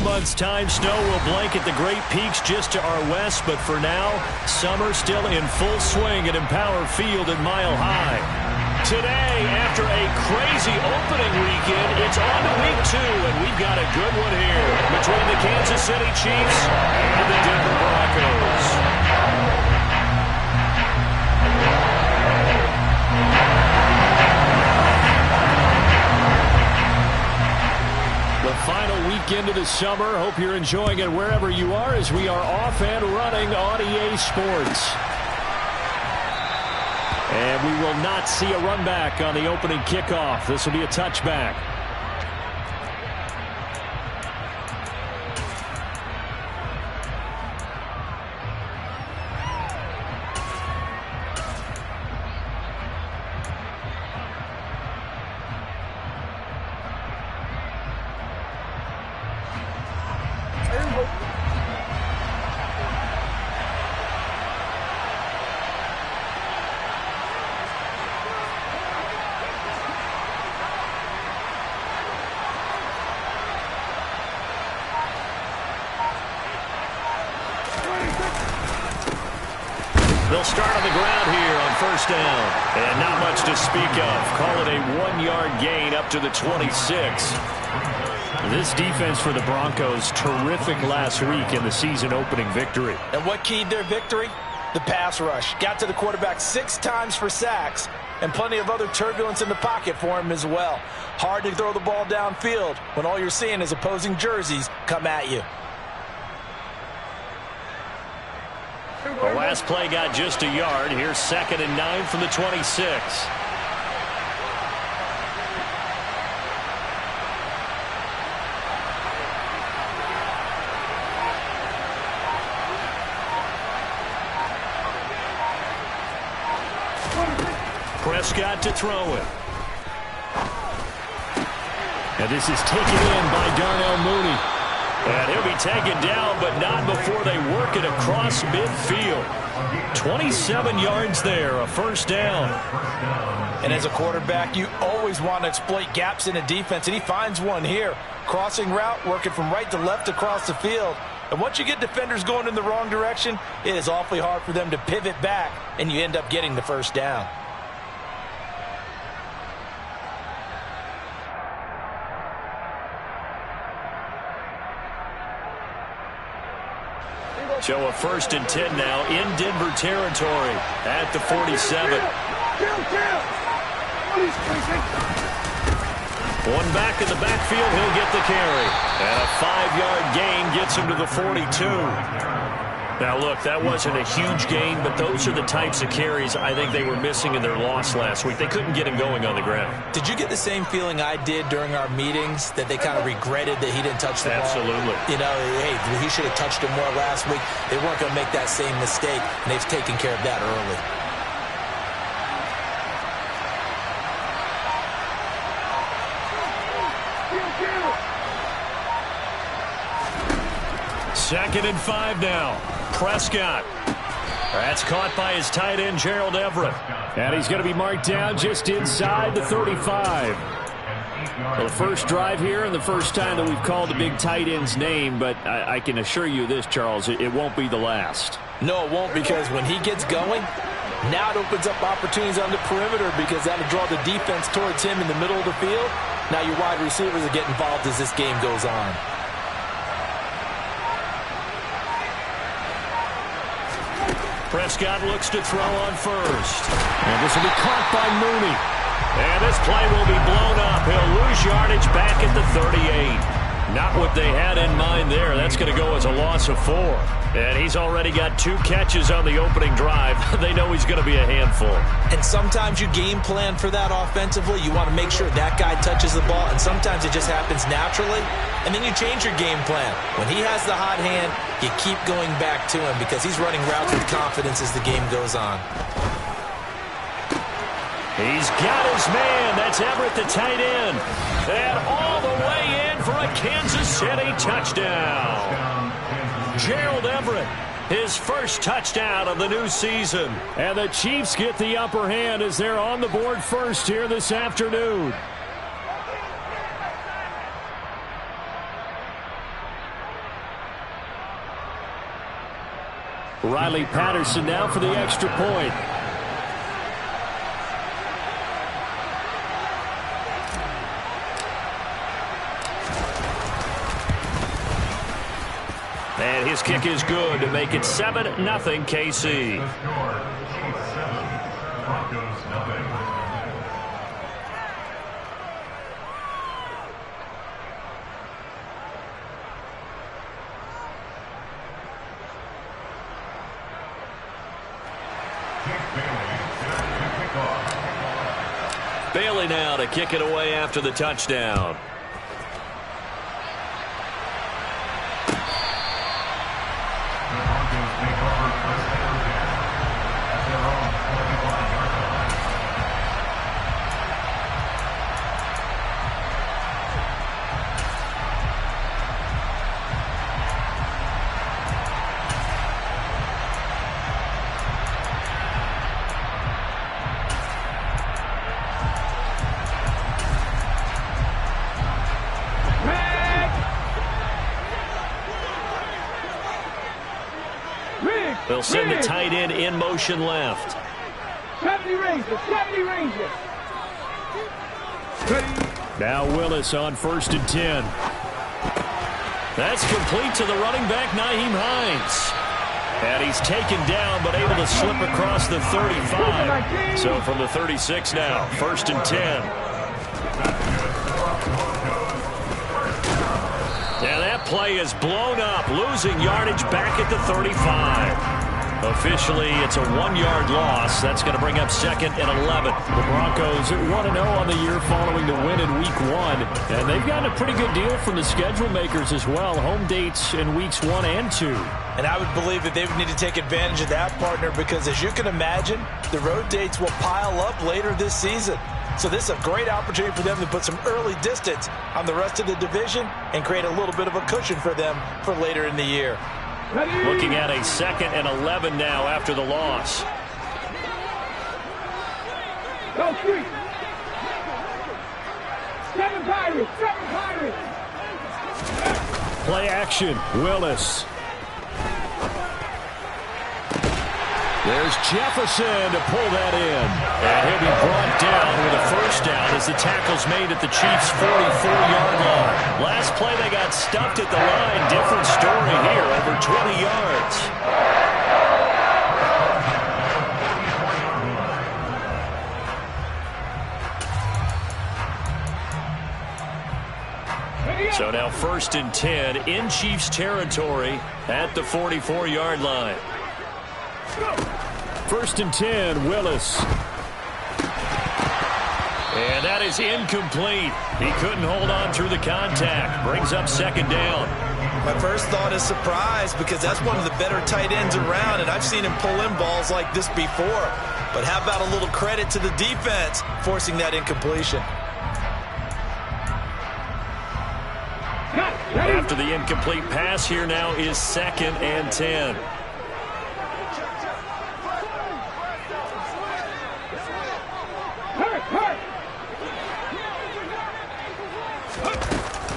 months' time, snow will blanket the Great Peaks just to our west, but for now, summer still in full swing at Empower Field at Mile High. Today, after a crazy opening weekend, it's on to week 2, and we've got a good one here between the Kansas City Chiefs and the Denver Broncos. The final weekend of the summer. Hope you're enjoying it wherever you are as we are off and running on EA Sports. And we will not see a run back on the opening kickoff. This will be a touchback. They'll start on the ground here on first down. And not much to speak of. Call it a 1-yard gain up to the 26. This defense for the Broncos, terrific last week in the season opening victory. And what keyed their victory? The pass rush. Got to the quarterback 6 times for sacks, and plenty of other turbulence in the pocket for him as well. Hard to throw the ball downfield when all you're seeing is opposing jerseys come at you. The last play got just a yard. Here's 2nd and 9 from the 26. Prescott to throw it. And this is taken in by Darnell Mooney. And he'll be taken down, but not before they work it across midfield. 27 yards there, a first down. And as a quarterback, you always want to exploit gaps in a defense, and he finds one here. Crossing route, working from right to left across the field. And once you get defenders going in the wrong direction, it is awfully hard for them to pivot back, and you end up getting the first down. So a 1st and 10 now in Denver territory at the 47. One back in the backfield, he'll get the carry. And a 5-yard gain gets him to the 42. Now, look, that wasn't a huge gain, but those are the types of carries I think they were missing in their loss last week. They couldn't get him going on the ground. Did you get the same feeling I did during our meetings, that they kind of regretted that he didn't touch the ball? Absolutely. You know, hey, he should have touched him more last week. They weren't going to make that same mistake, and they've taken care of that early. Second and 5 now. Prescott. That's caught by his tight end, Gerald Everett. And he's going to be marked down just inside the 35. Well, the first drive here and the first time that we've called the big tight end's name, but I can assure you this, Charles, it won't be the last. No, it won't, because when he gets going, now it opens up opportunities on the perimeter, because that'll draw the defense towards him in the middle of the field. Now your wide receivers will get involved as this game goes on. Prescott looks to throw on first. And this will be caught by Mooney. And this play will be blown up. He'll lose yardage back at the 38. Not what they had in mind there. That's going to go as a loss of 4. And he's already got 2 catches on the opening drive. They know he's going to be a handful. And sometimes you game plan for that offensively. You want to make sure that guy touches the ball, and sometimes it just happens naturally. And then you change your game plan. When he has the hot hand, you keep going back to him, because he's running routes with confidence as the game goes on. He's got his man. That's Everett, the tight end. And all the way in for a Kansas City touchdown. Gerald Everett, his first touchdown of the new season. And the Chiefs get the upper hand as they're on the board first here this afternoon. Riley Patterson now for the extra point. And his kick is good to make it 7-0 KC. Broncos nothing. Bailey now to kick it away after the touchdown. The Broncos take over first down at their own 25-yard line. They'll send the tight end in motion left. 70 Rangers, 70 Rangers. Now Willis on 1st and 10. That's complete to the running back, Nyheim Hines. And he's taken down, but able to slip across the 35. So from the 36 now, 1st and 10. And that play is blown up, losing yardage back at the 35. Officially, it's a 1-yard loss. That's going to bring up 2nd and 11. The Broncos 1-0 on the year following the win in Week 1. And they've gotten a pretty good deal from the schedule makers as well. Home dates in Weeks 1 and 2. And I would believe that they would need to take advantage of that, partner, because as you can imagine, the road dates will pile up later this season. So this is a great opportunity for them to put some early distance on the rest of the division and create a little bit of a cushion for them for later in the year. Looking at a 2nd and 11 now after the loss. Go street. 7 Pirates, 7 Pirates. Play action, Willis. There's Jefferson to pull that in. And he'll be brought down with a 1st down as the tackle's made at the Chiefs' 44-yard line. Last play, they got stuffed at the line. Different story here, over 20 yards. So now 1st and 10 in Chiefs territory at the 44-yard line. 1st and 10, Willis. And that is incomplete. He couldn't hold on through the contact. Brings up 2nd down. My first thought is surprise, because that's one of the better tight ends around, and I've seen him pull in balls like this before. But how about a little credit to the defense forcing that incompletion? After the incomplete pass, here now is 2nd and 10.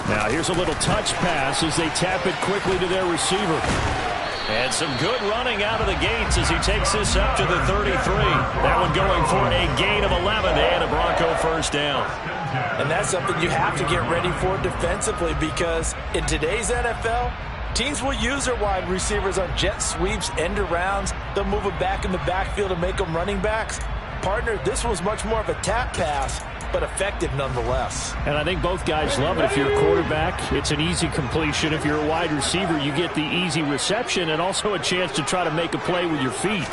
Now here's a little touch pass as they tap it quickly to their receiver. And some good running out of the gates as he takes this up to the 33. That one going for a gain of 11 and a Bronco 1st down. And that's something you have to get ready for defensively, because in today's NFL, teams will use their wide receivers on jet sweeps, end arounds. They'll move them back in the backfield and make them running backs. Partner, this was much more of a tap pass, but effective nonetheless. And I think both guys love it. If you're a quarterback, it's an easy completion. If you're a wide receiver, you get the easy reception and also a chance to try to make a play with your feet.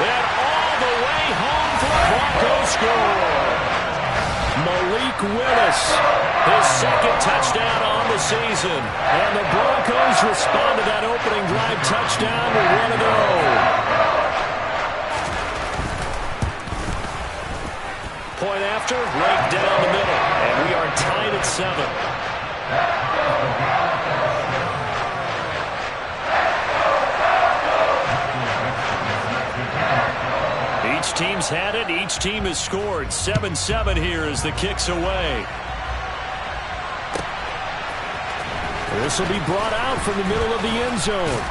And all the way home for the Broncos score. Malik Willis, his 2nd touchdown on the season. And the Broncos respond to that opening drive touchdown with 1 of their own. Point after, right down the middle. And we are tied at 7. Each team's had it. Each team has scored. 7-7 here as the kick's away. This will be brought out from the middle of the end zone.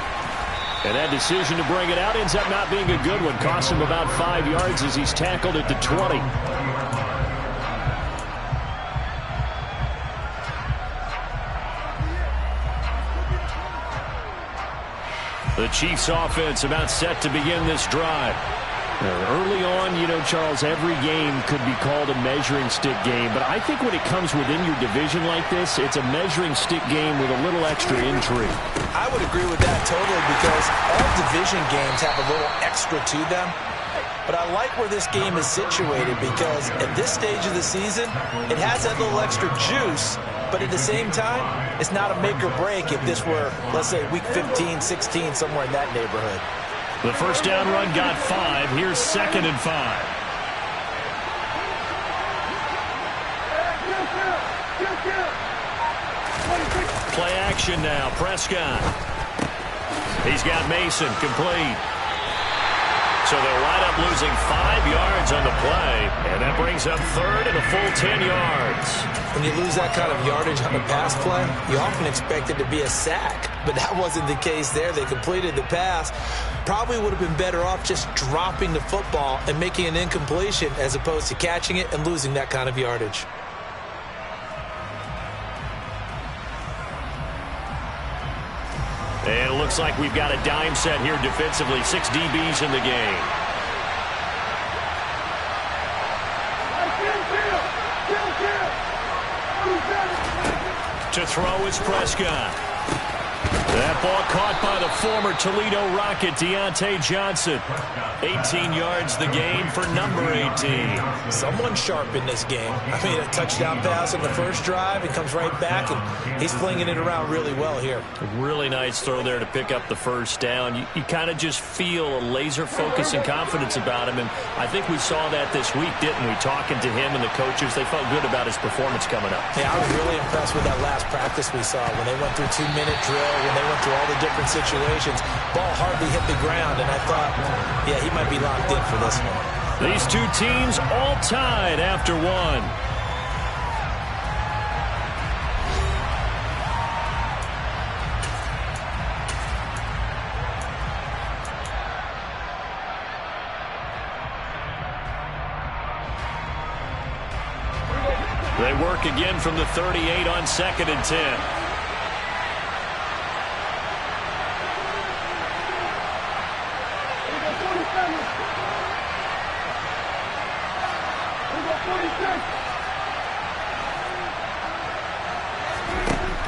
And that decision to bring it out ends up not being a good one. Costs him about 5 yards as he's tackled at the 20. The Chiefs offense about set to begin this drive. Early on, you know, Charles, every game could be called a measuring stick game. But I think when it comes within your division like this, it's a measuring stick game with a little extra intrigue. I would agree with that totally because all division games have a little extra to them. But I like where this game is situated because at this stage of the season, it has that little extra juice. But at the same time, it's not a make or break if this were, let's say, week 15, 16, somewhere in that neighborhood. The first down run got 5. Here's 2nd and 5. Play action now. Prescott. He's got Mason complete. So they'll wind up losing 5 yards on the play. And that brings up 3rd and a full 10 yards. When you lose that kind of yardage on a pass play, you often expect it to be a sack. But that wasn't the case there. They completed the pass. Probably would have been better off just dropping the football and making an incompletion as opposed to catching it and losing that kind of yardage. And it looks like we've got a dime set here defensively. 6 DBs in the game. To throw is Prescott. That ball caught by the former Toledo Rocket, Deontay Johnson. 18 yards the gain for number 18. Someone sharp in this game. I mean, a touchdown pass on the first drive. He comes right back, and he's flinging it around really well here. Really nice throw there to pick up the first down. You kind of just feel a laser focus and confidence about him, and I think we saw that this week, didn't we? Talking to him and the coaches, they felt good about his performance coming up. Yeah, I was really impressed with that last practice we saw when they went through 2-minute drill, when they went through all the different situations. Ball hardly hit the ground, and I thought, yeah, he might be locked in for this one. These two teams all tied after one. They work again from the 38 on 2nd and 10.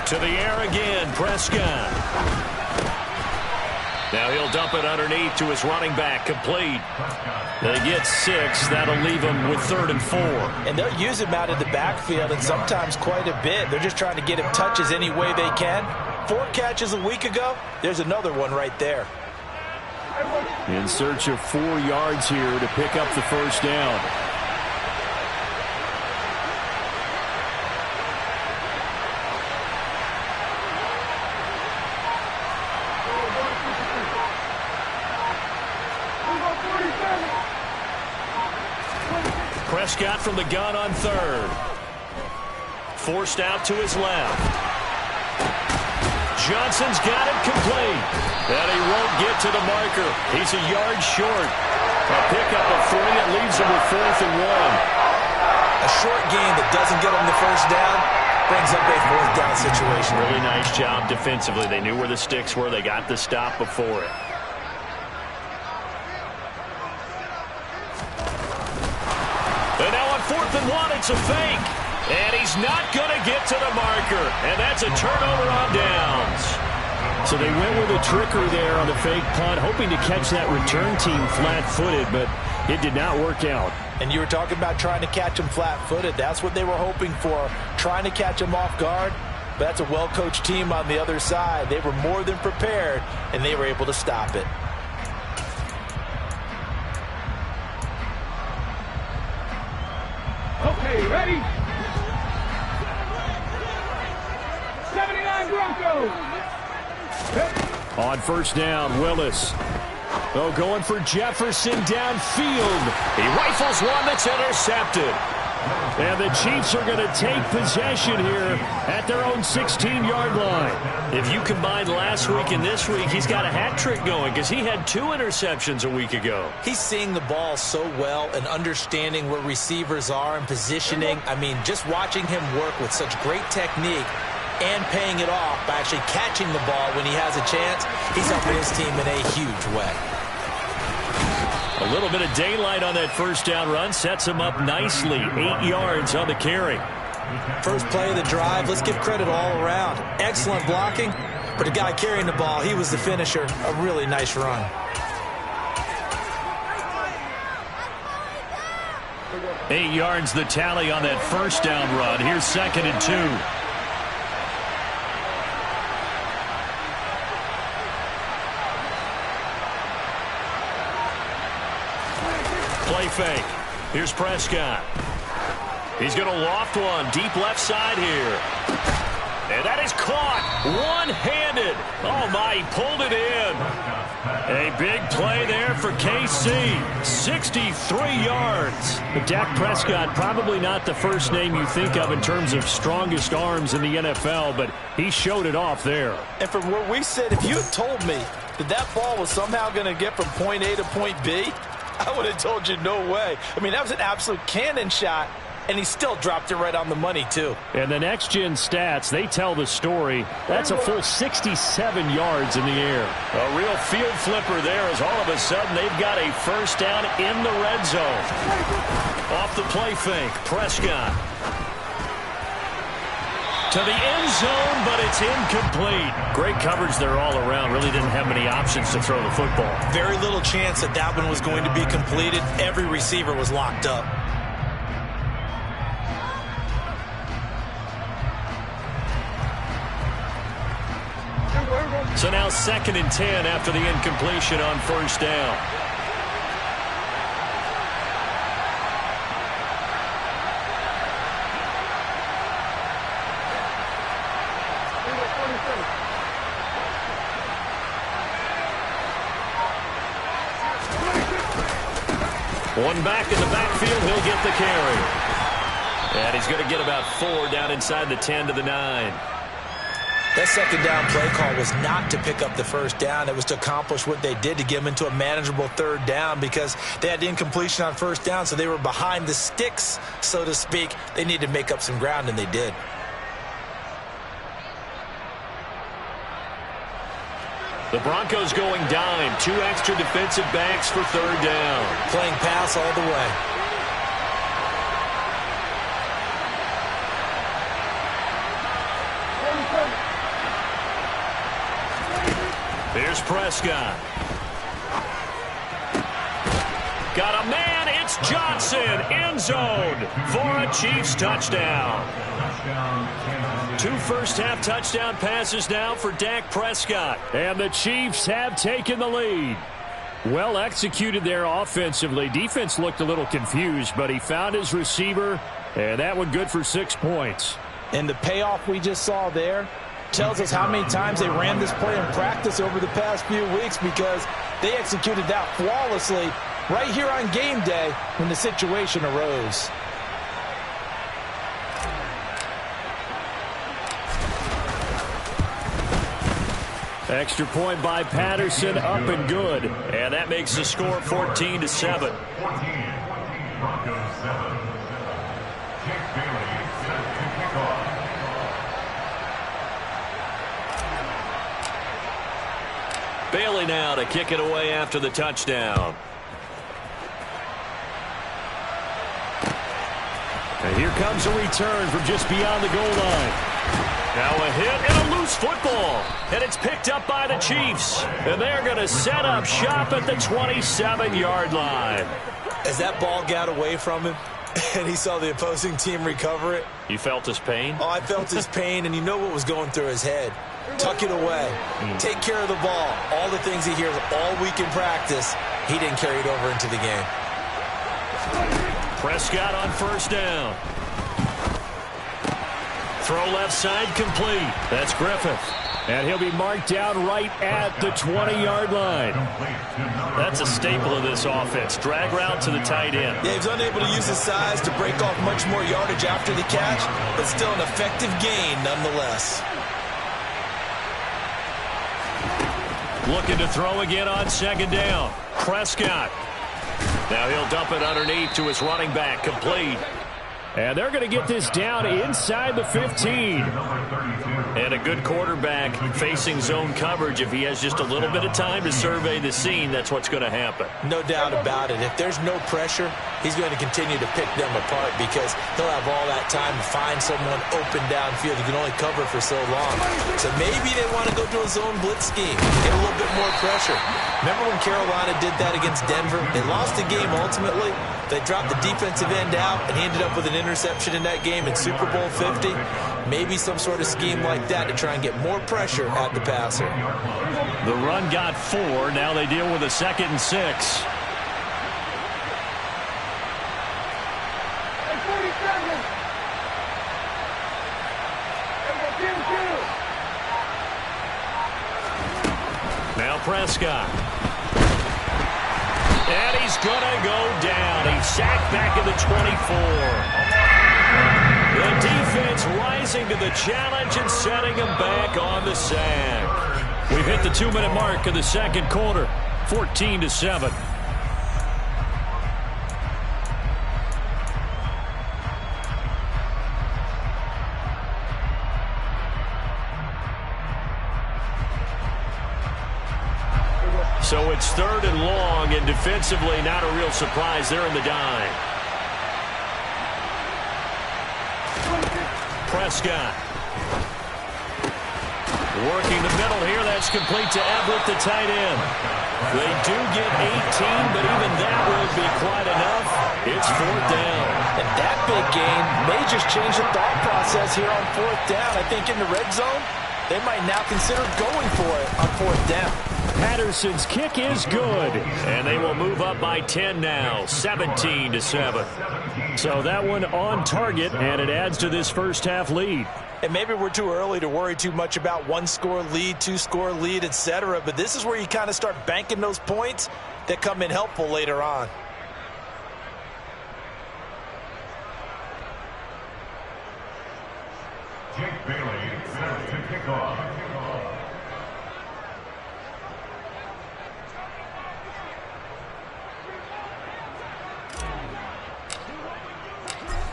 To the air again, Prescott. Now he'll dump it underneath to his running back, complete. They get 6. That'll leave him with 3rd and 4. And they'll use him out of the backfield, and sometimes quite a bit. They're just trying to get him touches any way they can. 4 catches a week ago. There's another one right there. In search of 4 yards here to pick up the first down. Prescott from the gun on 3rd. Forced out to his left. Johnson's got it complete. And he won't get to the marker. He's a yard short. A pickup of 3. It leaves him with 4th and 1. A short gain that doesn't get him the first down brings up a 4th down situation. Really nice job defensively. They knew where the sticks were. They got the stop before it. And now on 4th and 1, it's a fake. And he's not going to get to the marker. And that's a turnover on downs. So they went with a trickery there on the fake punt, hoping to catch that return team flat-footed, but it did not work out. And you were talking about trying to catch him flat-footed. That's what they were hoping for, trying to catch him off guard. But that's a well-coached team on the other side. They were more than prepared, and they were able to stop it. Okay, ready? 79 Broncos. On first down, Willis. Oh, going for Jefferson downfield. He rifles one that's intercepted. And the Chiefs are going to take possession here at their own 16-yard line. If you combine last week and this week, he's got a hat trick going because he had 2 interceptions a week ago. He's seeing the ball so well and understanding where receivers are and positioning. I mean, just watching him work with such great technique and paying it off by actually catching the ball when he has a chance, he's helping his team in a huge way. A little bit of daylight on that first down run sets him up nicely. 8 yards on the carry. First play of the drive, let's give credit all around. Excellent blocking, but the guy carrying the ball, he was the finisher. A really nice run. Eight yards the tally on that first down run. Here's 2nd and 2. Play fake. Here's Prescott. He's going to loft one deep left side here. And that is caught one-handed. Oh, my, he pulled it in. A big play there for KC. 63 yards. But Dak Prescott, probably not the first name you think of in terms of strongest arms in the NFL, but he showed it off there. And from where we sit, if you had told me that that ball was somehow going to get from point A to point B, I would have told you no way. I mean, that was an absolute cannon shot, and he still dropped it right on the money, too. And the next-gen stats, they tell the story. That's a full 67 yards in the air. A real field flipper there as all of a sudden they've got a first down in the red zone. Off the play fake, Prescott. To the end zone, but it's incomplete. Great coverage there all around. Really didn't have many options to throw the football. Very little chance that that one was going to be completed. Every receiver was locked up. So now 2nd and 10 after the incompletion on first down. One back in the backfield, he'll get the carry. And he's going to get about 4 down inside the 10 to the 9. That second down play call was not to pick up the first down. It was to accomplish what they did to get them into a manageable third down because they had incompletion on first down, so they were behind the sticks, so to speak. They needed to make up some ground, and they did. The Broncos going dime. 2 extra defensive backs for third down. Playing pass all the way. Here's Prescott. Got a man. It's Johnson. End zone for a Chiefs touchdown. 2 first-half touchdown passes now for Dak Prescott. And the Chiefs have taken the lead. Well executed there offensively. Defense looked a little confused, but he found his receiver, and that one good for 6 points. And the payoff we just saw there tells us how many times they ran this play in practice over the past few weeks because they executed that flawlessly right here on game day when the situation arose. Extra point by Patterson, up and good. And that makes the score 14-7. 14, Broncos 7. Jake Bailey set to kick off. Bailey now to kick it away after the touchdown. And here comes a return from just beyond the goal line. Now a hit and a loose football. And it's picked up by the Chiefs. And they're going to set up shop at the 27-yard line. As that ball got away from him and he saw the opposing team recover it. You felt his pain? Oh, I felt his pain, and you know what was going through his head. Tuck it away. Take care of the ball. All the things he hears all week in practice, he didn't carry it over into the game. Prescott on first down. Throw left side complete. That's Griffith. And he'll be marked down right at the 20-yard line. That's a staple of this offense. Drag route to the tight end. Yeah, he's unable to use his size to break off much more yardage after the catch, but still an effective gain nonetheless. Looking to throw again on second down. Prescott. Now he'll dump it underneath to his running back. Complete. And they're going to get this down inside the 15. And a good quarterback facing zone coverage. If he has just a little bit of time to survey the scene, that's what's going to happen. No doubt about it. If there's no pressure, he's going to continue to pick them apart because he'll have all that time to find someone open downfield. He can only cover for so long. So maybe they want to go to a zone blitz scheme, get a little bit more pressure. Remember when Carolina did that against Denver? They lost the game ultimately. They dropped the defensive end out, and he ended up with an interception in that game in Super Bowl 50. Maybe some sort of scheme like that to try and get more pressure at the passer. The run got 4. Now they deal with a 2nd and 6. Now Prescott. And he's going to go down. He's sacked back at the 24. The defense rising to the challenge and setting him back on the sack. We've hit the 2-minute mark of the second quarter. 14-7. So it's 3rd and long, and defensively not a real surprise. They're in the dime. Prescott. Working the middle here. That's complete to Everett, the tight end. They do get 18, but even that won't be quite enough. It's 4th down. And that big gain may just change the thought process here on 4th down. I think in the red zone, they might now consider going for it on 4th down. Patterson's kick is good, and they will move up by 10 now, 17-7. So that one on target, and it adds to this first half lead. And maybe we're too early to worry too much about 1-score lead, 2-score lead, etc. But this is where you kind of start banking those points that come in helpful later on. Jake Bailey set to kick off.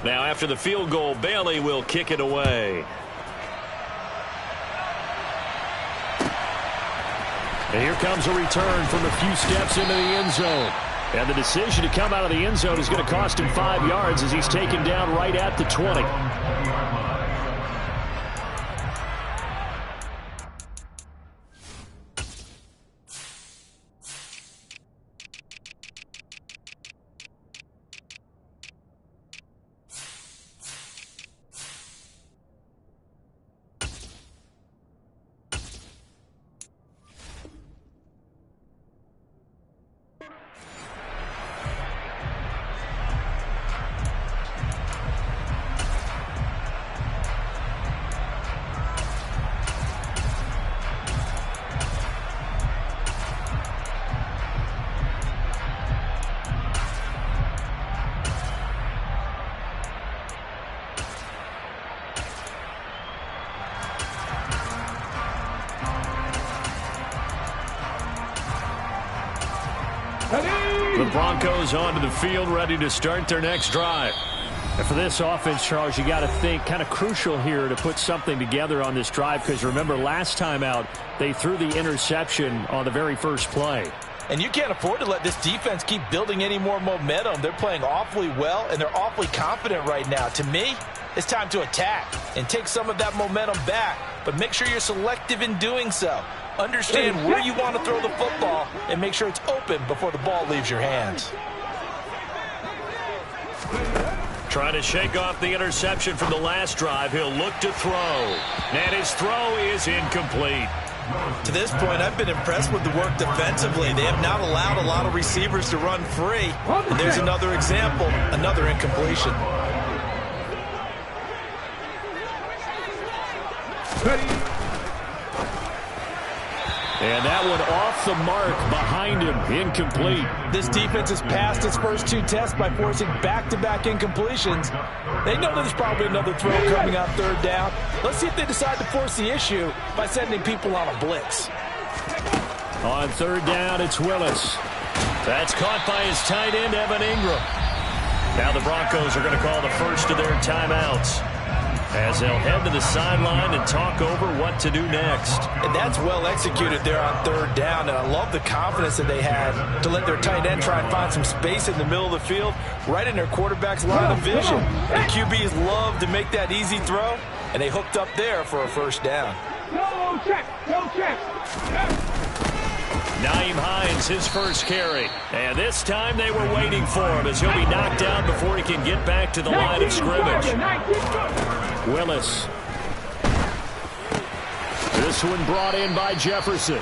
Now after the field goal, Bailey will kick it away. And here comes a return from a few steps into the end zone. And the decision to come out of the end zone is going to cost him 5 yards as he's taken down right at the 20. The Broncos onto the field, ready to start their next drive. And for this offense, Charles, you got to think kind of crucial here to put something together on this drive, because remember last time out they threw the interception on the very first play. And you can't afford to let this defense keep building any more momentum. They're playing awfully well, and they're awfully confident right now. To me, it's time to attack and take some of that momentum back, but make sure you're selective in doing so. Understand where you want to throw the football and make sure it's open before the ball leaves your hands. Trying to shake off the interception from the last drive. He'll look to throw. And his throw is incomplete. To this point, I've been impressed with the work defensively. They have not allowed a lot of receivers to run free. And there's another example, another incompletion. And that one off the mark behind him, incomplete. This defense has passed its first 2 tests by forcing back-to-back incompletions. They know there's probably another throw coming on 3rd down. Let's see if they decide to force the issue by sending people on a blitz. On 3rd down, it's Willis. That's caught by his tight end, Evan Ingram. Now the Broncos are going to call the first of their timeouts, as they'll head to the sideline and talk over what to do next. And that's well executed there on 3rd down, and I love the confidence that they had to let their tight end try and find some space in the middle of the field, right in their quarterback's line of vision. And QBs love to make that easy throw, and they hooked up there for a 1st down. No check. Naeem Hines, his first carry. And this time they were waiting for him, as he'll be knocked down before he can get back to the line of scrimmage. Willis. This one brought in by Jefferson.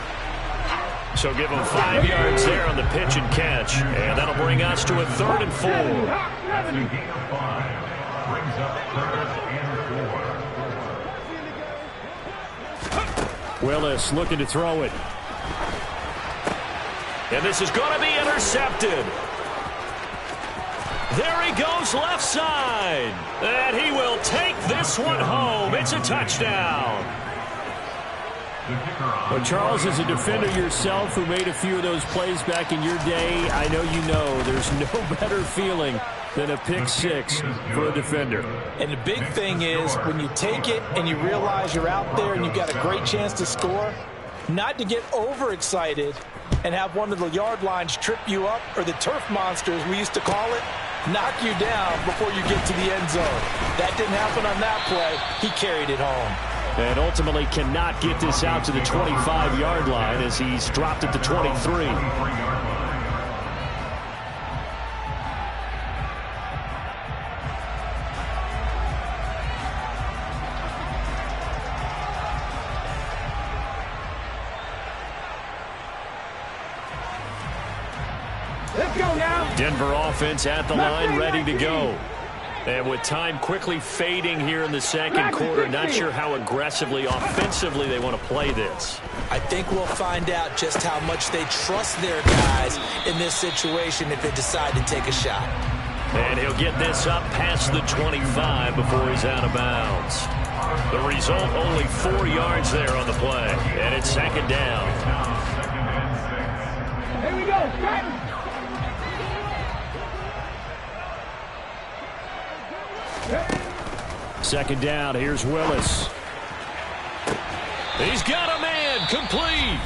So give him 5 yards there on the pitch and catch. And that'll bring us to a 3rd and 4. To gain of 5. Brings up 3rd and 4. Willis looking to throw it. And this is going to be intercepted. There he goes left side. And he will take this one home. It's a touchdown. Well, Charles, as a defender yourself who made a few of those plays back in your day, I know you know there's no better feeling than a pick 6 for a defender. And the big thing is when you take it and you realize you're out there and you've got a great chance to score, not to get overexcited and have one of the yard lines trip you up, or the turf monsters, we used to call it, knock you down before you get to the end zone. That didn't happen on that play. He carried it home. And ultimately cannot get this out to the 25-yard line as he's dropped at the 23. Let's go now. Denver offense at the line, ready to go. And with time quickly fading here in the second quarter, not sure how aggressively, offensively they want to play this. I think we'll find out just how much they trust their guys in this situation if they decide to take a shot. And he'll get this up past the 25 before he's out of bounds. The result, only 4 yards there on the play. And it's 2nd down. Here we go. Strike. Second down, here's Willis. He's got a man, complete.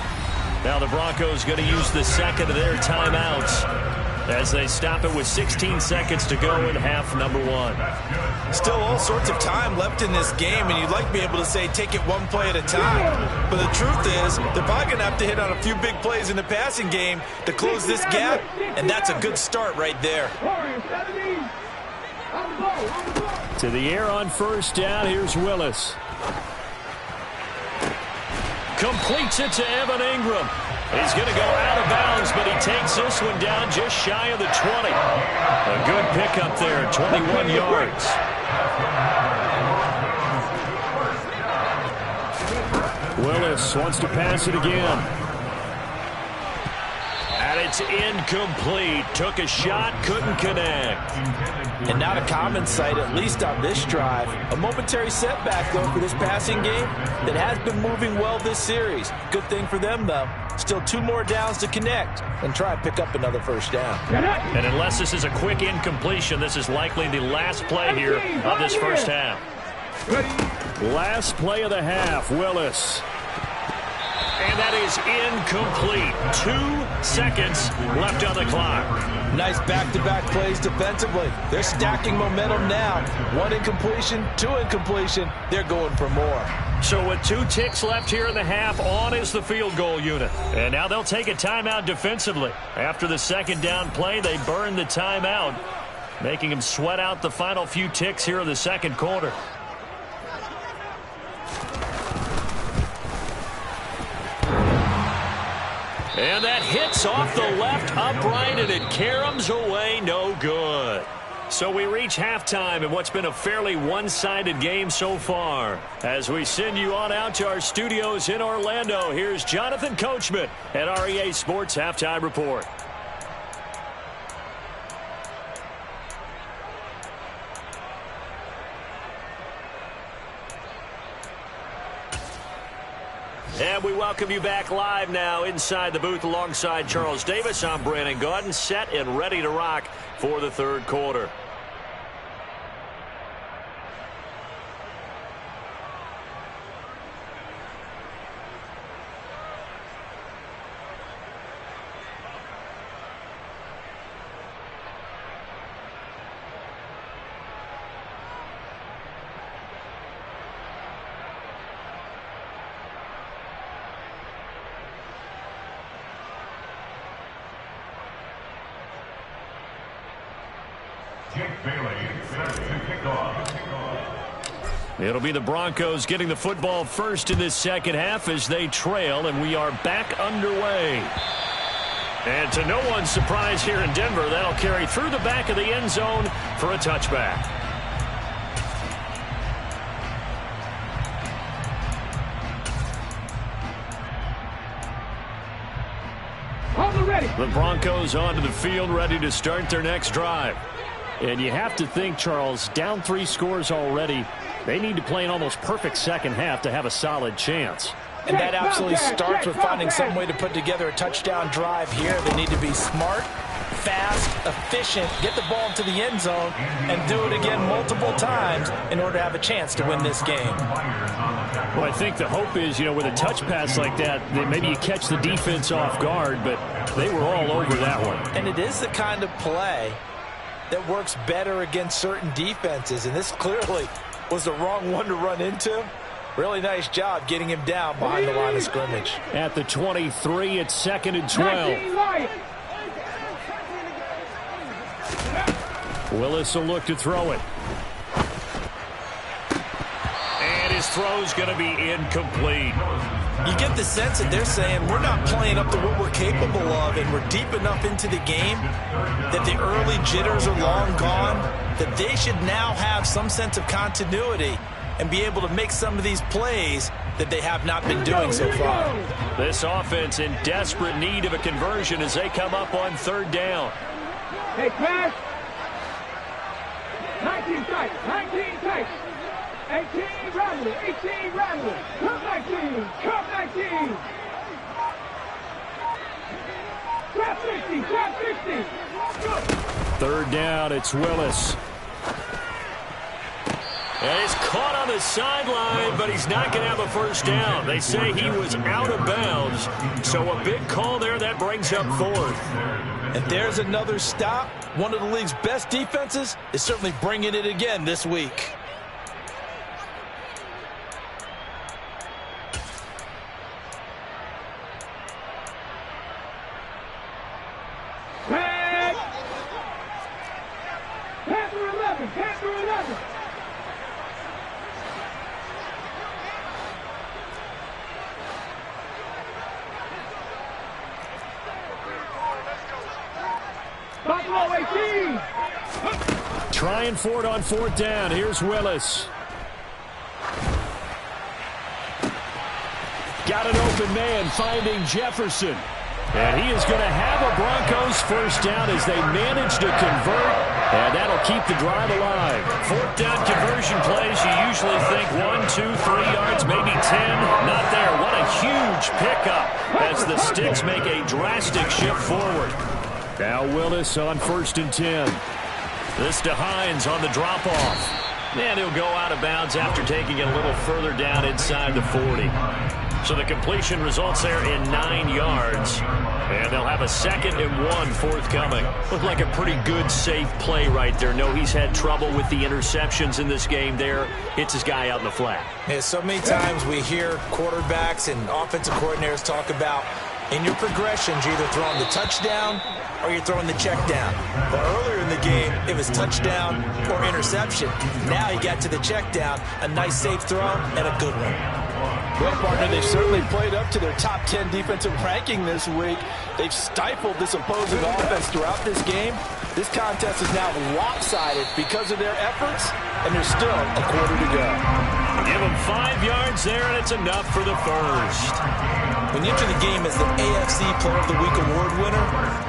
Now the Broncos going to use the second of their timeouts as they stop it with 16 seconds to go in half number 1. Still all sorts of time left in this game, and you'd like to be able to say take it one play at a time. But the truth is, they're probably going to have to hit on a few big plays in the passing game to close this gap, and that's a good start right there. To the air on 1st down, here's Willis. Completes it to Evan Ingram. He's going to go out of bounds, but he takes this one down just shy of the 20. A good pickup there, 21 yards. Willis wants to pass it again. And it's incomplete. Took a shot, couldn't connect. And not a common sight, at least on this drive. A momentary setback, though, for this passing game that has been moving well this series. Good thing for them, though. Still 2 more downs to connect and try and pick up another 1st down. And unless this is a quick incompletion, this is likely the last play here of this first half. Last play of the half, Willis. And that is incomplete. 2 seconds left on the clock. Nice back-to-back plays defensively. They're stacking momentum now. 1 incompletion, 2 incompletion. They're going for more. So with 2 ticks left here in the half, on is the field goal unit. And now they'll take a timeout defensively. After the 2nd down play, they burn the timeout, making them sweat out the final few ticks here in the 2nd quarter. And that hits off the left upright, and it caroms away no good. So we reach halftime in what's been a fairly one-sided game so far. As we send you on out to our studios in Orlando, here's Jonathan Coachman at REA Sports Halftime Report. And we welcome you back live now inside the booth alongside Charles Davis. I'm Brandon Gaudin, set and ready to rock for the third quarter. It'll be the Broncos getting the football first in this second half as they trail, and we are back underway. And to no one's surprise here in Denver, that'll carry through the back of the end zone for a touchback. The Broncos onto the field, ready to start their next drive. And you have to think, Charles, down 3 scores already. They need to play an almost perfect second half to have a solid chance. And that absolutely starts with finding some way to put together a touchdown drive here. They need to be smart, fast, efficient, get the ball into the end zone, and do it again multiple times in order to have a chance to win this game. Well, I think the hope is, with a touch pass like that maybe you catch the defense off guard, but they were all over that one. And it is the kind of play that works better against certain defenses, and this clearly was the wrong one to run into. Really nice job getting him down behind the line of scrimmage. At the 23, it's 2nd and 12. Willis will look to throw it. And his throw's going to be incomplete. You get the sense that they're saying we're not playing up to what we're capable of, and we're deep enough into the game that the early jitters are long gone, that they should now have some sense of continuity and be able to make some of these plays that they have not been doing so far. This offense in desperate need of a conversion as they come up on 3rd down. Hey, pass. 19 tight, 19 tight. 18 rambling, 18 rambling. Come 19, come 19. Trap 60, trap 60. Go. 3rd down, it's Willis. And he's caught on the sideline, but he's not going to have a first down. They say he was out of bounds, so a big call there that brings up 4th. And there's another stop. One of the league's best defenses is certainly bringing it again this week. Panther 11, Panther 11. Buffalo 18. Trying for it on 4th down. Here's Willis. Got an open man finding Jefferson. And he is going to have a Broncos first down as they manage to convert. And that'll keep the drive alive. 4th down conversion plays, you usually think 1, 2, 3 yards, maybe 10. Not there. What a huge pickup as the Sticks make a drastic shift forward. Now Willis on 1st and 10. This to Hines on the drop-off. And he'll go out of bounds after taking it a little further down inside the 40. So the completion results there in 9 yards. And they'll have a 2nd and 1 forthcoming. Looked like a pretty good, safe play right there. No, he's had trouble with the interceptions in this game there. Hits his guy out in the flat. Yeah, so many times we hear quarterbacks and offensive coordinators talk about in your progressions, you're either throwing the touchdown or you're throwing the check down. But earlier in the game, it was touchdown or interception. Now he got to the check down, a nice safe throw, and a good one. Well, partner, they've certainly played up to their top 10 defensive ranking this week. They've stifled this opposing offense throughout this game. This contest is now lopsided because of their efforts, and there's still a quarter to go. Give them 5 yards there, and it's enough for the first. When you enter the game as the AFC Player of the Week award winner,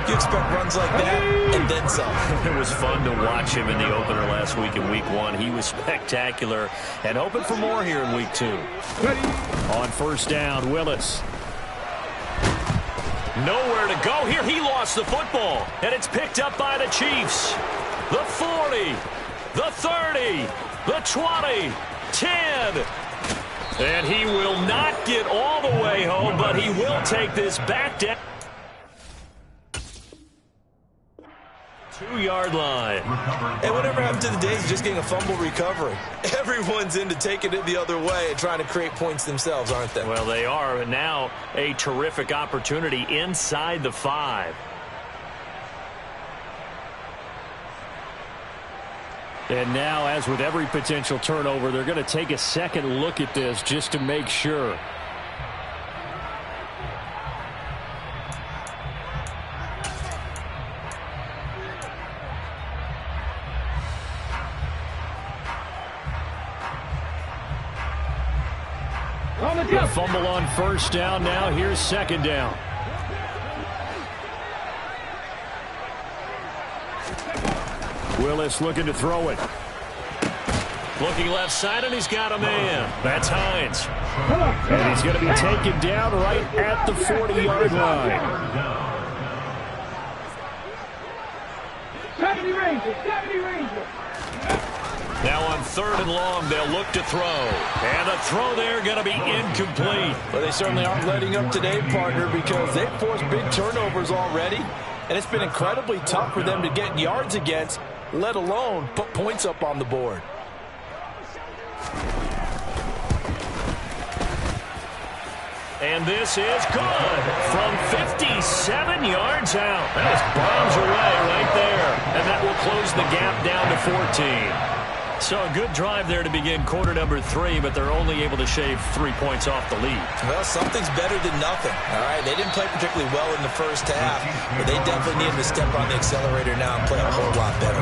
you expect runs like that and then some. It was fun to watch him in the opener last week in Week 1. He was spectacular, and hoping for more here in Week 2. On first down, Willis. Nowhere to go here. He lost the football, and it's picked up by the Chiefs. The 40, the 30, the 20, 10. And he will not get all the way home, but he will take this back down. 2-yard line. And whatever happened to the days of just getting a fumble recovery? Everyone's into taking it the other way and trying to create points themselves, aren't they? Well, they are. And now a terrific opportunity inside the 5. And now, as with every potential turnover, they're going to take a second look at this just to make sure. A fumble on first down. Now here's second down. Willis looking to throw it. Looking left side, and he's got a man. That's Hines. And he's going to be taken down right at the 40-yard line. 70 Rangers. Now on 3rd and long, they'll look to throw. And the throw there going to be incomplete. Well, they certainly aren't letting up today, partner, because they've forced big turnovers already. And it's been incredibly tough for them to get yards against, let alone put points up on the board. And this is good from 57 yards out. That just bombs away right there. And that will close the gap down to 14. So a good drive there to begin quarter number 3, but they're only able to shave 3 points off the lead. Well, something's better than nothing. All right, they didn't play particularly well in the first half, but they definitely needed to step on the accelerator now and play a whole lot better.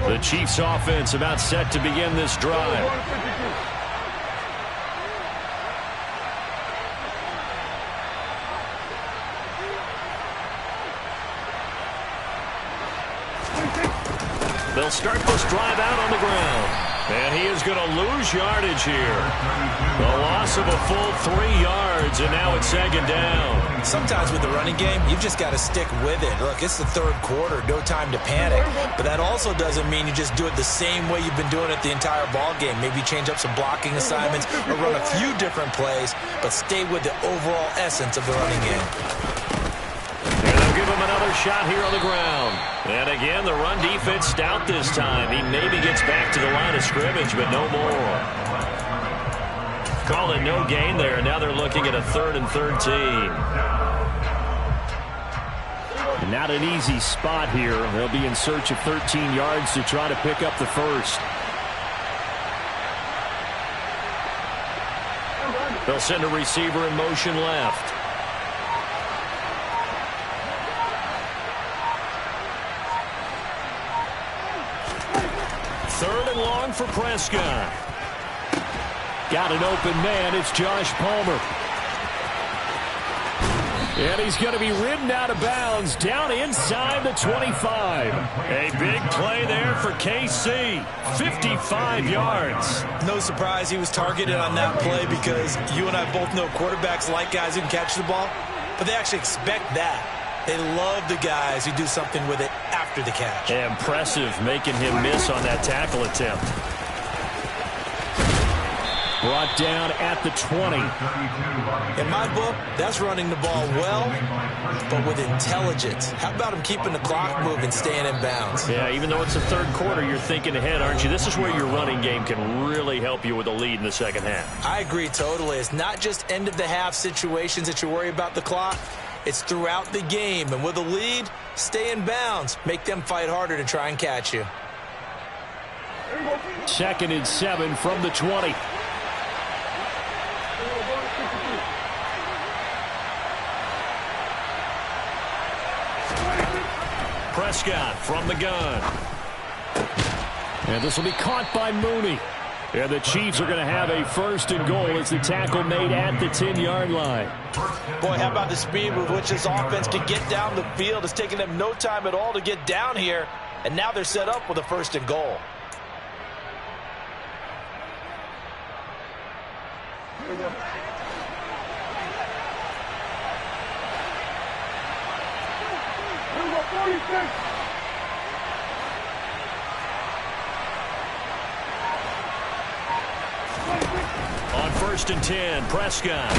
The Chiefs offense about set to begin this drive. They'll start this drive out on the ground. And he is going to lose yardage here. The loss of a full 3 yards, and now it's second down. Sometimes with the running game, you've just got to stick with it. Look, it's the 3rd quarter, no time to panic. But that also doesn't mean you just do it the same way you've been doing it the entire ball game. Maybe change up some blocking assignments or run a few different plays, but stay with the overall essence of the running game. And they'll give him another shot here on the ground. And again, the run defense stout this time. He maybe gets back to the line of scrimmage, but no more. Call it no gain there. Now they're looking at a 3rd and 13. And not an easy spot here. They'll be in search of 13 yards to try to pick up the first. They'll send a receiver in motion left. For Prescott. Got an open man. It's Josh Palmer. And he's going to be ridden out of bounds down inside the 25. A big play there for KC. 55 yards. No surprise he was targeted on that play because you and I both know quarterbacks like guys who can catch the ball, but they actually expect that. They love the guys who do something with it after the catch. Impressive making him miss on that tackle attempt. Brought down at the 20. In my book, that's running the ball well, but with intelligence. How about him keeping the clock moving, staying in bounds? Yeah, even though it's the third quarter, you're thinking ahead, aren't you? This is where your running game can really help you with a lead in the second half. I agree totally. It's not just end-of-the-half situations that you worry about the clock. It's throughout the game. And with a lead, stay in bounds. Make them fight harder to try and catch you. 2nd and 7 from the 20. Prescott from the gun. And this will be caught by Mooney. And the Chiefs are going to have a 1st and goal as the tackle made at the 10-yard line. Boy, how about the speed with which this offense can get down the field? It's taken them no time at all to get down here. And now they're set up with a 1st and goal. On 1st and 10, Prescott.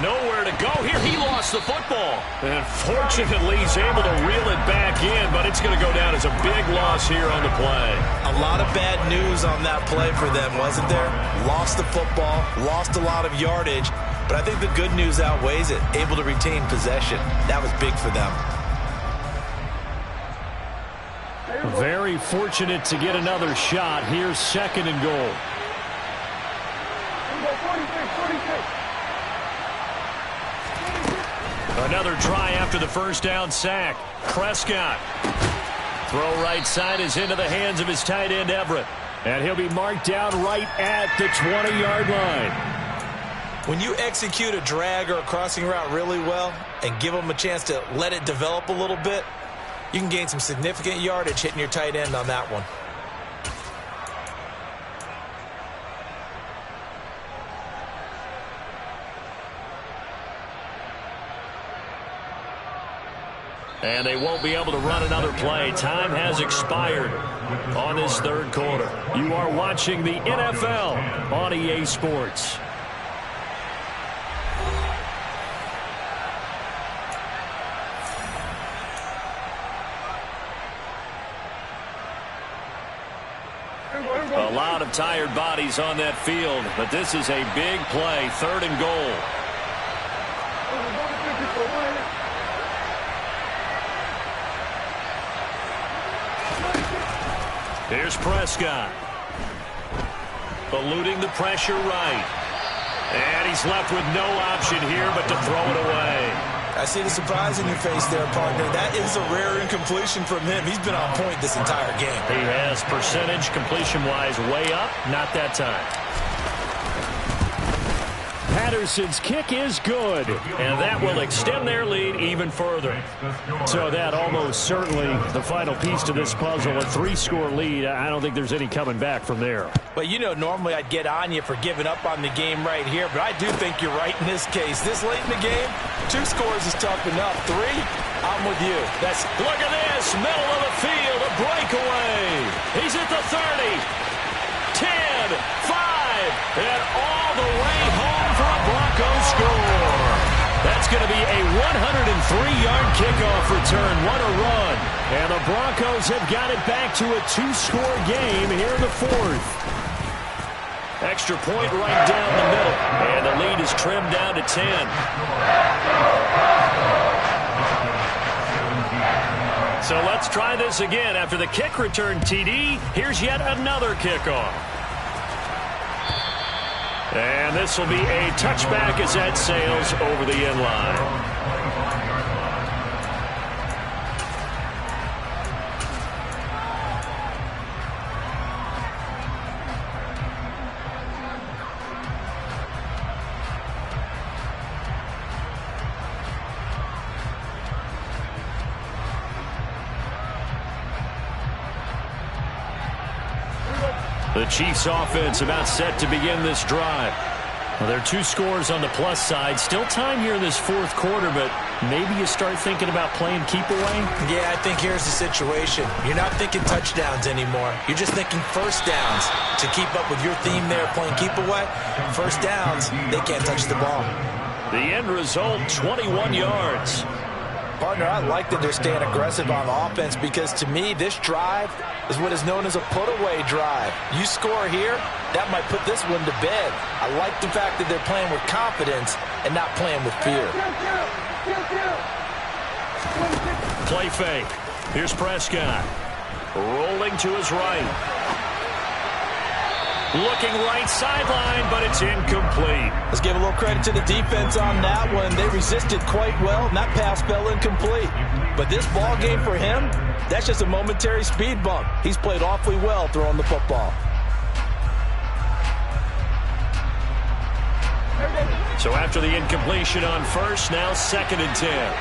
Nowhere to go here. He lost the football. And fortunately, he's able to reel it back in, but it's going to go down as a big loss here on the play. A lot of bad news on that play for them, wasn't there? Lost the football, lost a lot of yardage, but I think the good news outweighs it. Able to retain possession. That was big for them. Very fortunate to get another shot. Here's 2nd and goal. Another try after the 1st down sack. Prescott. Throw right side is into the hands of his tight end, Everett. And he'll be marked down right at the 20-yard line. When you execute a drag or a crossing route really well and give them a chance to let it develop a little bit, you can gain some significant yardage hitting your tight end on that one. And they won't be able to run another play. Time has expired on this 3rd quarter. You are watching the NFL on EA Sports. A lot of tired bodies on that field, but this is a big play. 3rd and goal. Here's Prescott. Eluding the pressure right. And he's left with no option here but to throw it away. I see the surprise in your face there, partner. That is a rare incompletion from him. He's been on point this entire game. He has percentage completion-wise way up. Not that time. Patterson's kick is good, and that will extend their lead even further. So that almost certainly the final piece to this puzzle, a 3-score lead. I don't think there's any coming back from there. But you know, normally I'd get on you for giving up on the game right here, but I do think you're right in this case. This late in the game, 2 scores is tough enough. 3, I'm with you. Look at this, middle of the field, a breakaway. He's at the 30, 10, 5, and all the way home for a Broncos score. That's going to be a 103-yard kickoff return. What a run. And the Broncos have got it back to a 2-score game here in the 4th. Extra point right down the middle. And the lead is trimmed down to 10. So let's try this again. After the kick return TD, here's yet another kickoff. And this will be a touchback as that sails over the end line. The Chiefs offense about set to begin this drive. Well, there are 2 scores on the plus side. Still time here in this 4th quarter, but maybe you start thinking about playing keep away? Yeah, I think here's the situation. You're not thinking touchdowns anymore. You're just thinking first downs. To keep up with your theme there, playing keep away, first downs, they can't touch the ball. The end result, 21 yards. Partner, I like that they're staying aggressive on offense because to me, this drive is what is known as a put-away drive. You score here, that might put this one to bed. I like the fact that they're playing with confidence and not playing with fear. Play fake. Here's Prescott. Rolling to his right. Looking right sideline, but it's incomplete. Let's give a little credit to the defense on that one. They resisted quite well, and that pass fell incomplete. But this ball game for him, that's just a momentary speed bump. He's played awfully well throwing the football. So after the incompletion on first, now 2nd and 10.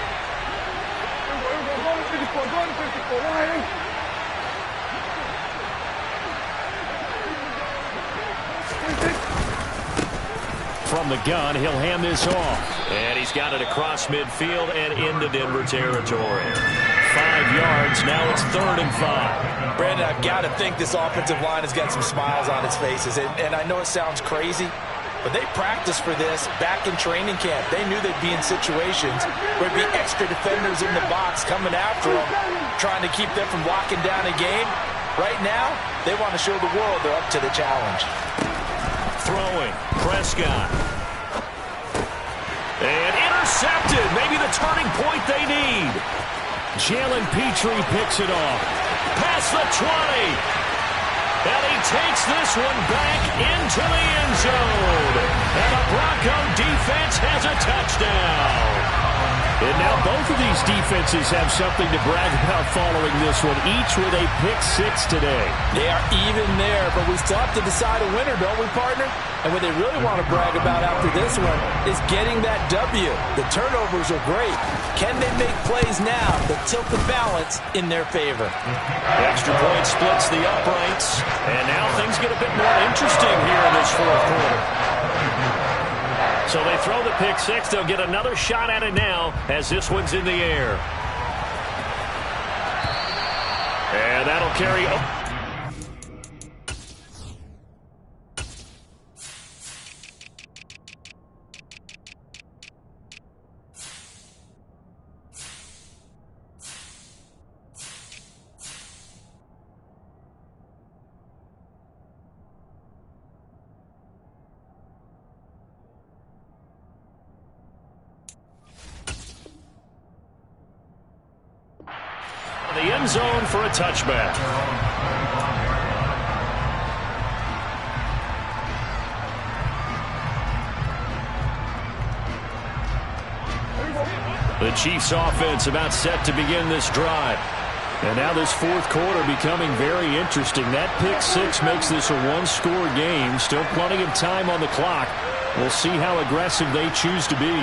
From the gun, he'll hand this off. And he's got it across midfield and into Denver territory. 5 yards, now it's 3rd and 5. Brandon, I've got to think this offensive line has got some smiles on its faces. And I know it sounds crazy, but they practiced for this back in training camp. They knew they'd be in situations where there'd be extra defenders in the box coming after them, trying to keep them from locking down a game. Right now, they want to show the world they're up to the challenge. Throwing, Prescott. And intercepted, maybe the turning point they need. Jalen Petrie picks it off. Past the 20. And he takes this one back into the end zone. And the Bronco defense has a touchdown. And now both of these defenses have something to brag about following this one, each with a pick 6 today. They are even there, but we still have to decide a winner, don't we, partner? And what they really want to brag about after this one is getting that W. The turnovers are great. Can they make plays now that tilt the balance in their favor? Extra point splits the uprights. And now things get a bit more interesting here in this 4th quarter. So they throw the pick 6. They'll get another shot at it now as this one's in the air. And that'll carry. The end zone for a touchback. The Chiefs offense about set to begin this drive. And now this 4th quarter becoming very interesting. That pick 6 makes this a one-score game. Still plenty of time on the clock. We'll see how aggressive they choose to be.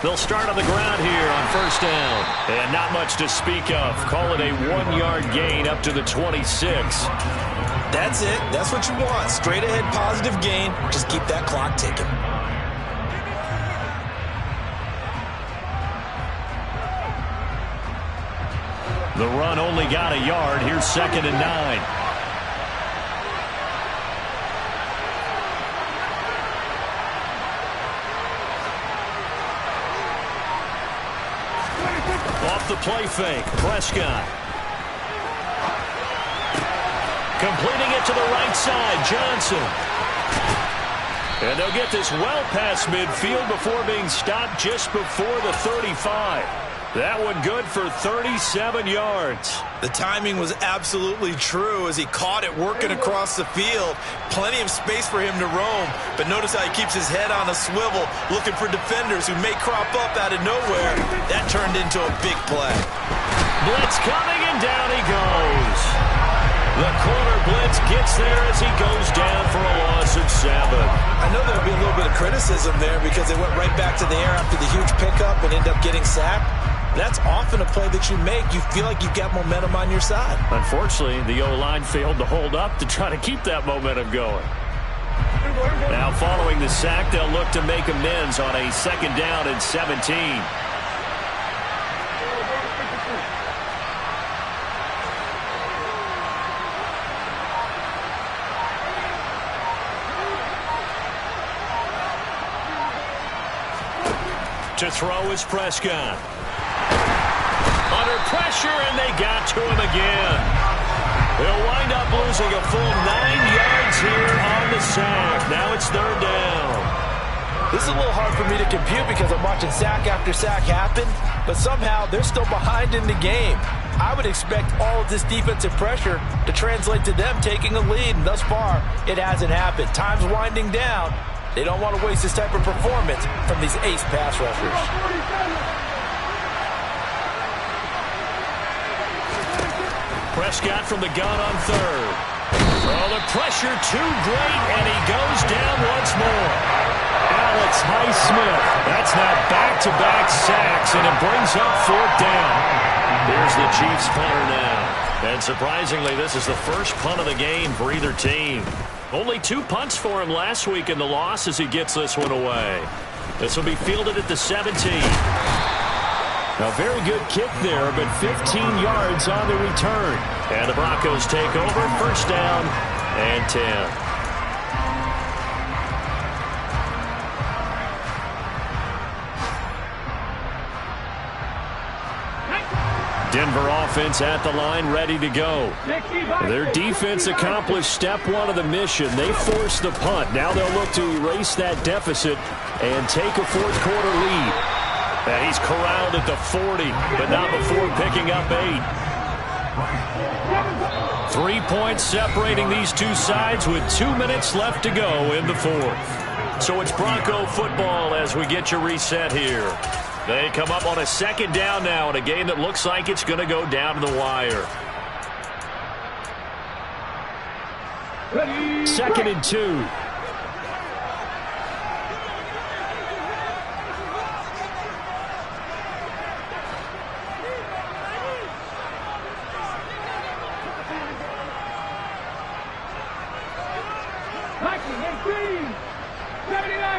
They'll start on the ground here on 1st down. And not much to speak of. Call it a 1-yard gain up to the 26. That's it. That's what you want. Straight ahead positive gain. Just keep that clock ticking. The run only got a yard. Here's 2nd and 9. Off the play fake, Prescott. Completing it to the right side, Johnson. And they'll get this well past midfield before being stopped just before the 35. That one good for 37 yards. The timing was absolutely true as he caught it working across the field. Plenty of space for him to roam, but notice how he keeps his head on a swivel, looking for defenders who may crop up out of nowhere. That turned into a big play. Blitz coming, and down he goes. The corner blitz gets there as he goes down for a loss of 7. I know there'll be a little bit of criticism there because they went right back to the air after the huge pickup and ended up getting sacked. That's often a play that you make. You feel like you've got momentum on your side. Unfortunately, the O-line failed to hold up to try to keep that momentum going. Now following the sack, they'll look to make amends on a 2nd down and 17. To throw is Prescott. Under pressure, and they got to him again. They'll wind up losing a full 9 yards here on the sack. Now it's 3rd down. This is a little hard for me to compute because I'm watching sack after sack happen, but somehow they're still behind in the game. I would expect all of this defensive pressure to translate to them taking a lead, and thus far, it hasn't happened. Time's winding down. They don't want to waste this type of performance from these ace pass rushers. Prescott from the gun on 3rd. Oh, the pressure too great, and he goes down once more. Alex Highsmith. That's now back-to-back sacks, and it brings up 4th down. Here's the Chiefs punter now. And surprisingly, this is the first punt of the game for either team. Only 2 punts for him last week in the loss as he gets this one away. This will be fielded at the 17. A very good kick there, but 15 yards on the return. And the Broncos take over, 1st down and 10. Denver offense at the line, ready to go. Their defense accomplished step 1 of the mission. They forced the punt. Now they'll look to erase that deficit and take a 4th quarter lead. And he's corralled at the 40, but not before picking up 8. 3 points separating these two sides with 2 minutes left to go in the 4th. So it's Bronco football as we get your reset here. They come up on a 2nd down now in a game that looks like it's going to go down to the wire. 2nd and 2.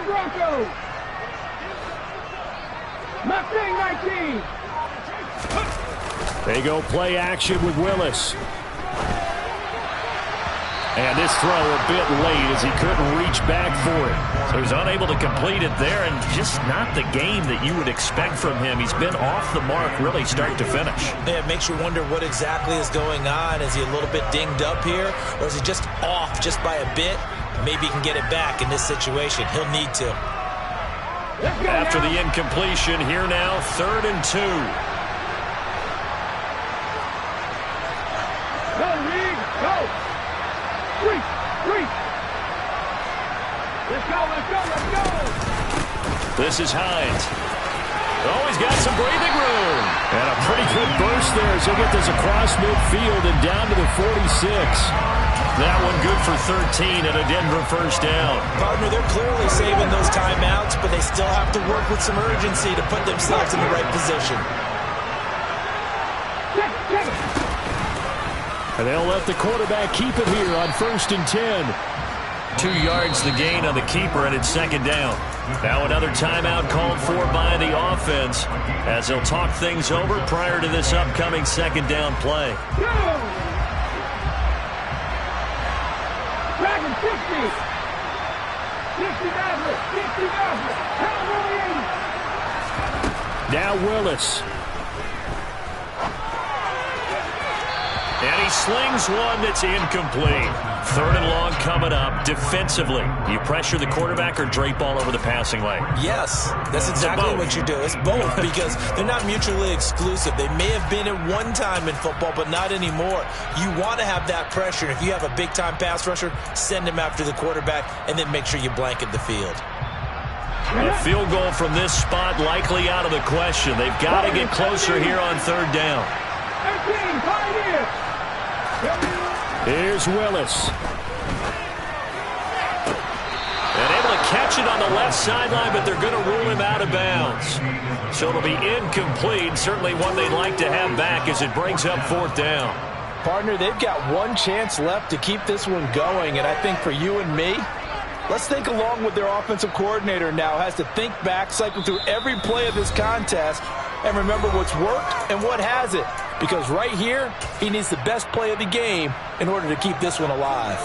Broncos. Mustang 19. They go play action with Willis. And this throw a bit late as he couldn't reach back for it. So he's unable to complete it there, and just not the game that you would expect from him. He's been off the mark really start to finish. Yeah, it makes you wonder what exactly is going on. Is he a little bit dinged up here, or is he just off just by a bit? Maybe he can get it back in this situation. He'll need to. After the incompletion, here now, 3rd and 2. Go, Reed, go. Three. Let's go. This is Hines. Oh, he's got some breathing room. And a pretty good burst there as he'll get this across midfield and down to the 46. That one good for 13 and a Denver 1st down. Partner, they're clearly saving those timeouts, but they still have to work with some urgency to put themselves in the right position. And they'll let the quarterback keep it here on 1st and 10. 2 yards the gain on the keeper, and it's 2nd down. Now another timeout called for by the offense as they'll talk things over prior to this upcoming 2nd down play. Dragon 60. 60 Now Willis. And he slings one that's incomplete. 3rd and long coming up. Defensively, you pressure the quarterback or drape all over the passing lane? Yes, that's exactly what you do. It's both because they're not mutually exclusive. They may have been at one time in football, but not anymore. You want to have that pressure. If you have a big-time pass rusher, send him after the quarterback and then make sure you blanket the field. A field goal from this spot likely out of the question. They've got to get closer here on 3rd down. 18, Pioneer. Here's Willis. And able to catch it on the left sideline, but they're going to rule him out of bounds. So it'll be incomplete. Certainly one they'd like to have back as it brings up 4th down. Partner, they've got one chance left to keep this one going, and I think for you and me, let's think along with their offensive coordinator now. Has to think back, cycle through every play of this contest, and remember what's worked and what hasn't. Because right here, he needs the best play of the game in order to keep this one alive.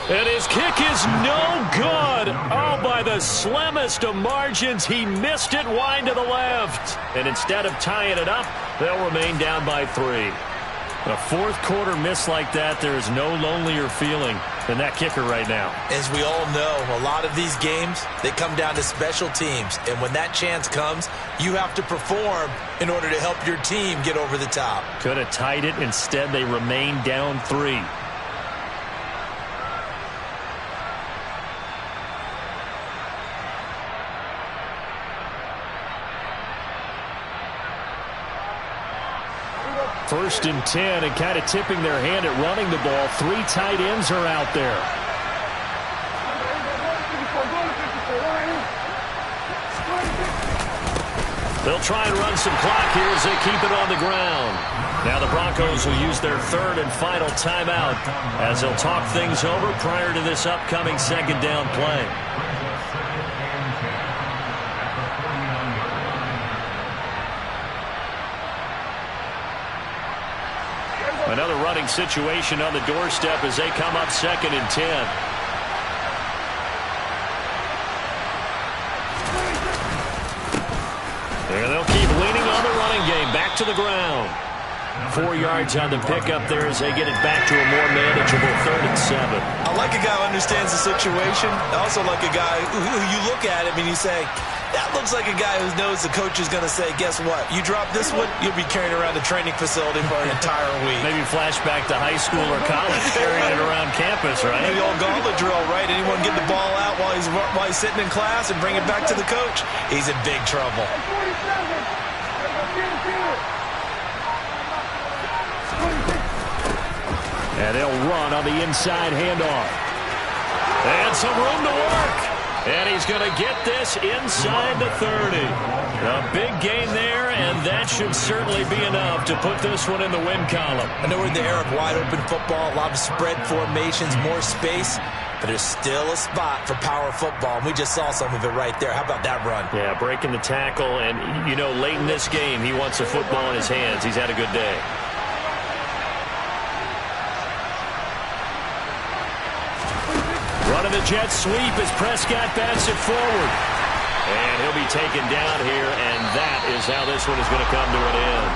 And his kick is no good. Oh, by the slimmest of margins, he missed it wide to the left. And instead of tying it up, they'll remain down by 3. A 4th quarter miss like that, there is no lonelier feeling than that kicker right now. As we all know, a lot of these games, they come down to special teams. And when that chance comes, you have to perform in order to help your team get over the top. Could have tied it. Instead, they remain down 3. First and 10, and kind of tipping their hand at running the ball. 3 tight ends are out there. They'll try and run some clock here as they keep it on the ground. Now the Broncos will use their 3rd and final timeout as they'll talk things over prior to this upcoming 2nd down play. Another running situation on the doorstep as they come up 2nd and 10. And they'll keep leaning on the running game. Back to the ground. 4 yards on the pickup there as they get it back to a more manageable 3rd and 7. I like a guy who understands the situation. I also like a guy who you look at him and you say, that looks like a guy who knows the coach is going to say, guess what? You drop this one, you'll be carrying around the training facility for an entire week. Maybe flashback to high school or college, carrying it around campus, right? The old gauntlet drill, right? Anyone get the ball out while he's sitting in class and bring it back to the coach? He's in big trouble. And they'll run on the inside handoff. And some room to work. And he's going to get this inside the 30. A big gain there, and that should certainly be enough to put this one in the win column. I know we're in the era of wide-open football, a lot of spread formations, more space, but there's still a spot for power football, and we just saw some of it right there. How about that run? Yeah, breaking the tackle, and, you know, late in this game, he wants the football in his hands. He's had a good day. Running the jet sweep as Prescott bats it forward. And he'll be taken down here, and that is how this one is going to come to an end.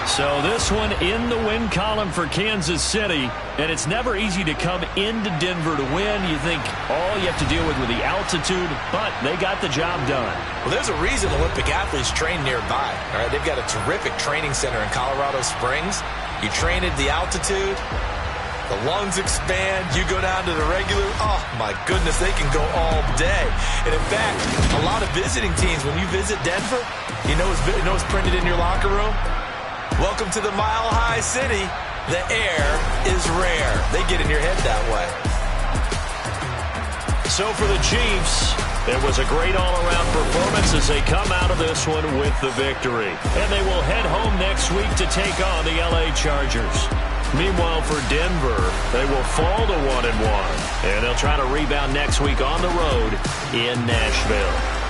So this one in the win column for Kansas City, and it's never easy to come into Denver to win. You think all you have to deal with the altitude, but they got the job done. Well, there's a reason Olympic athletes train nearby. All right, they've got a terrific training center in Colorado Springs. You train at the altitude, the lungs expand, you go down to the regular, oh my goodness, they can go all day. And in fact, a lot of visiting teams, when you visit Denver, you know what's printed in your locker room? Welcome to the Mile High City. The air is rare. They get in your head that way. So for the Chiefs, it was a great all-around performance as they come out of this one with the victory. And they will head home next week to take on the LA Chargers. Meanwhile, for Denver, they will fall to 1-1, and they'll try to rebound next week on the road in Nashville.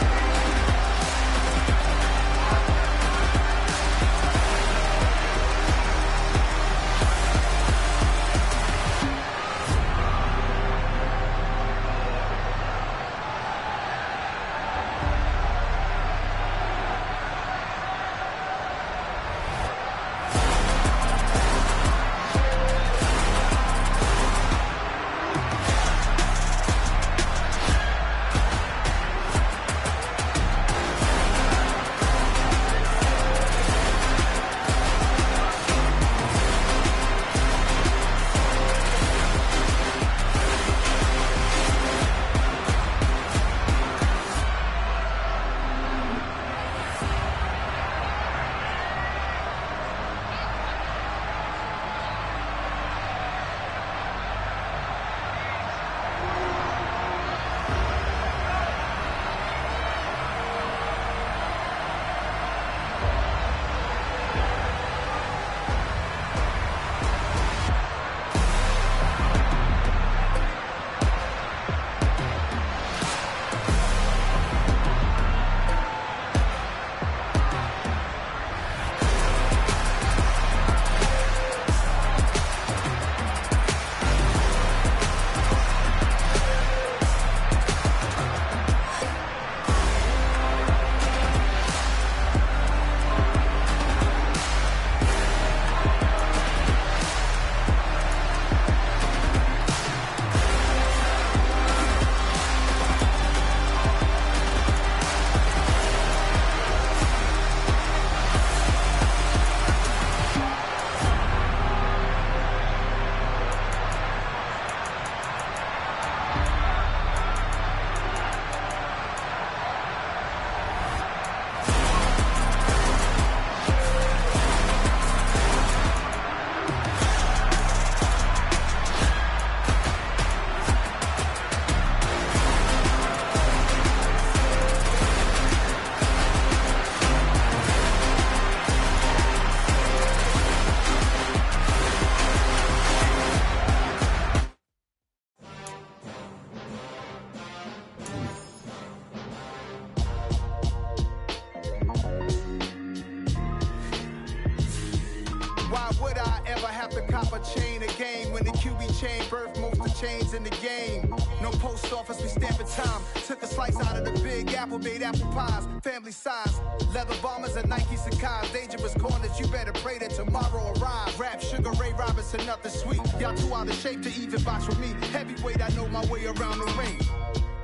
I'ma chain a game. When the QB chain birth most of chains in the game. No post office, we stamping time. Took a slice out of the big apple, made apple pies. Family size, leather bombers and Nike Sacai's. Dangerous corners, you better pray that tomorrow arrive. Rap, Sugar Ray Robinson, nothing sweet. Y'all too out of shape to even box with me. Heavyweight, I know my way around the ring.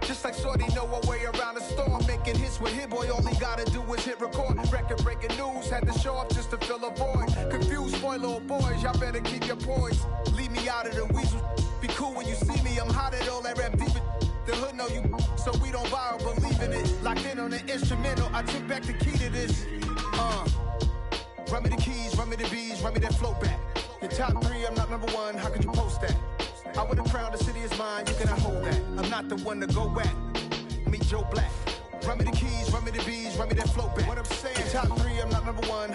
Just like Shorty know her way around the storm. Making hits with Hit Boy, all he gotta do is hit record. Record breaking news, had to show up just to fill a void. Confused, spoil little boys, y'all better keep your poise. Leave me out of the weasel. Be cool when you see me, I'm hot at all that rap deep. The hood know you, so we don't borrow, believe in it. Locked in on the instrumental, I took back the key to this. Run me the keys, run me the bees, run me that flow back. Your top 3, I'm not number 1, how could you post that? I would've crowned the city is mine, you cannot hold that. I'm not the one to go back. Meet Joe Black. Run me the keys, run me the bees, run me that flow back. What I'm saying, top 3, I'm not number 1.